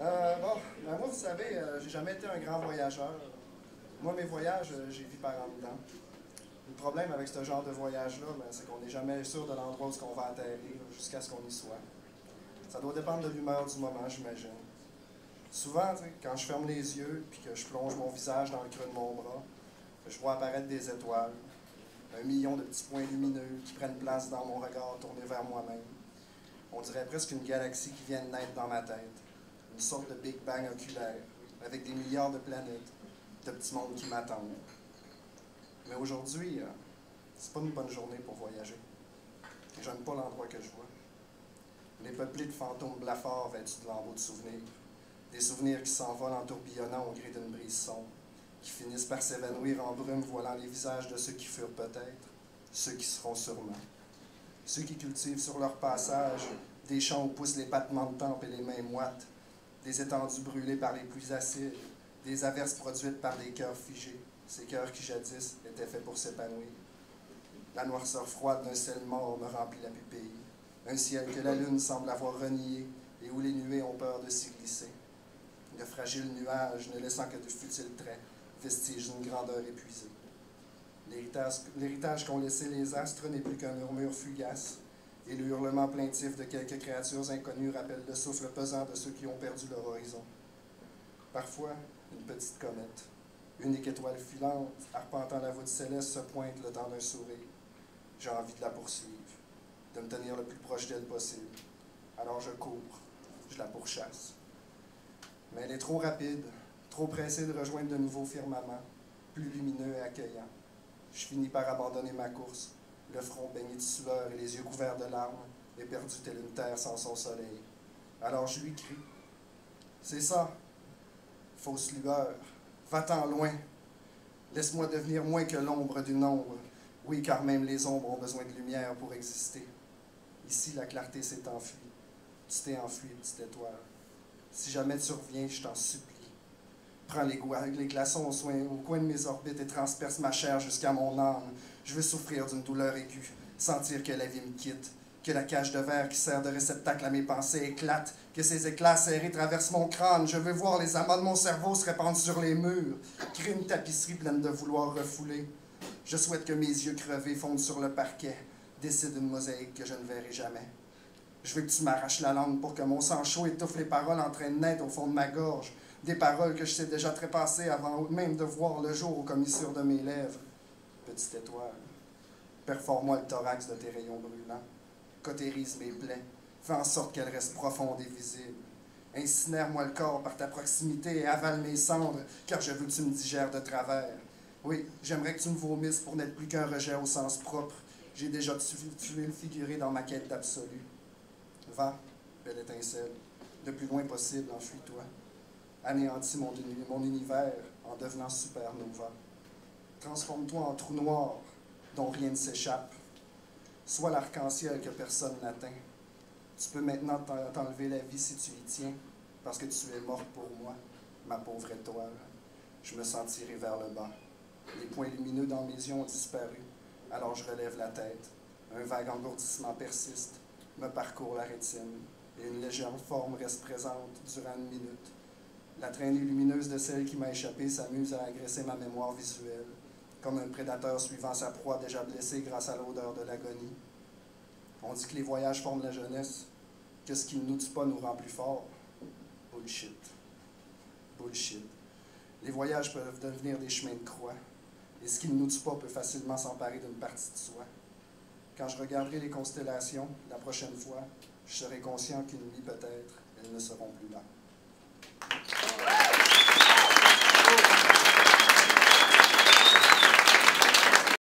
Moi, vous savez, j'ai jamais été un grand voyageur. Moi, mes voyages, j'ai vu par en dedans. Le problème avec ce genre de voyage-là, c'est qu'on n'est jamais sûr de l'endroit où on va atterrir jusqu'à ce qu'on y soit. Ça doit dépendre de l'humeur du moment, j'imagine. Souvent, quand je ferme les yeux et que je plonge mon visage dans le creux de mon bras, je vois apparaître des étoiles, 1 million de petits points lumineux qui prennent place dans mon regard tourné vers moi-même. On dirait presque une galaxie qui vient de naître dans ma tête. Une sorte de Big Bang oculaire, avec des milliards de planètes, de petits mondes qui m'attendent. Mais aujourd'hui, c'est pas une bonne journée pour voyager. J'aime pas l'endroit que je vois. Les peuplés de fantômes blafards vêtus de lambeaux de souvenirs. Des souvenirs qui s'envolent en tourbillonnant au gré d'une brise sombre, qui finissent par s'évanouir en brume voilant les visages de ceux qui furent peut-être, ceux qui seront sûrement. Ceux qui cultivent sur leur passage des champs où poussent les battements de tempes et les mains moites, des étendues brûlées par les pluies acides, des averses produites par des cœurs figés, ces cœurs qui jadis étaient faits pour s'épanouir. La noirceur froide d'un ciel mort me remplit la pupille, un ciel que la lune semble avoir renié et où les nuées ont peur de s'y glisser. De fragiles nuages ne laissant que de futiles traits, vestiges d'une grandeur épuisée. L'héritage qu'ont laissé les astres n'est plus qu'un murmure fugace, et le hurlement plaintif de quelques créatures inconnues rappelle le souffle pesant de ceux qui ont perdu leur horizon. Parfois, une petite comète, unique étoile filante, arpentant la voûte céleste, se pointe le temps d'un sourire. J'ai envie de la poursuivre, de me tenir le plus proche d'elle possible. Alors je cours, je la pourchasse. Mais elle est trop rapide, trop pressée de rejoindre de nouveaux firmaments, plus lumineux et accueillants. Je finis par abandonner ma course, le front baigné de sueur et les yeux couverts de larmes, éperdu telle une terre sans son soleil. Alors je lui crie. C'est ça, fausse lueur, va-t'en loin. Laisse-moi devenir moins que l'ombre d'une ombre. Oui, car même les ombres ont besoin de lumière pour exister. Ici, la clarté s'est enfuie. Tu t'es enfui, petite étoile. Si jamais tu reviens, je t'en supplie. Prends les glaçons au coin de mes orbites et transperce ma chair jusqu'à mon âme. Je veux souffrir d'une douleur aiguë, sentir que la vie me quitte, que la cage de verre qui sert de réceptacle à mes pensées éclate, que ces éclats serrés traversent mon crâne. Je veux voir les amas de mon cerveau se répandre sur les murs, créer une tapisserie pleine de vouloir refouler. Je souhaite que mes yeux crevés fondent sur le parquet, décident une mosaïque que je ne verrai jamais. Je veux que tu m'arraches la langue pour que mon sang chaud étouffe les paroles en train de naître au fond de ma gorge. Des paroles que je sais déjà trépasser avant même de voir le jour aux commissures de mes lèvres. Petite étoile, perfore-moi le thorax de tes rayons brûlants. Cautérise mes plaies, fais en sorte qu'elles restent profondes et visibles. Incinère-moi le corps par ta proximité et avale mes cendres, car je veux que tu me digères de travers. Oui, j'aimerais que tu me vomisses pour n'être plus qu'un rejet au sens propre. J'ai déjà tué le figuré dans ma quête d'absolu. Va, belle étincelle, le plus loin possible, enfuis-toi. Anéantis mon univers en devenant supernova. Transforme-toi en trou noir dont rien ne s'échappe. Sois l'arc-en-ciel que personne n'atteint. Tu peux maintenant t'enlever la vie si tu y tiens, parce que tu es morte pour moi, ma pauvre étoile. Je me sentirai vers le bas. Les points lumineux dans mes yeux ont disparu, alors je relève la tête. Un vague engourdissement persiste, me parcourt la rétine, et une légère forme reste présente durant 1 minute. La traînée lumineuse de celle qui m'a échappé s'amuse à agresser ma mémoire visuelle, comme un prédateur suivant sa proie déjà blessée grâce à l'odeur de l'agonie. On dit que les voyages forment la jeunesse, que ce qui ne nous tue pas nous rend plus forts. Bullshit. Bullshit. Les voyages peuvent devenir des chemins de croix, et ce qui ne nous tue pas peut facilement s'emparer d'une partie de soi. Quand je regarderai les constellations, la prochaine fois, je serai conscient qu'une nuit peut-être, elles ne seront plus là.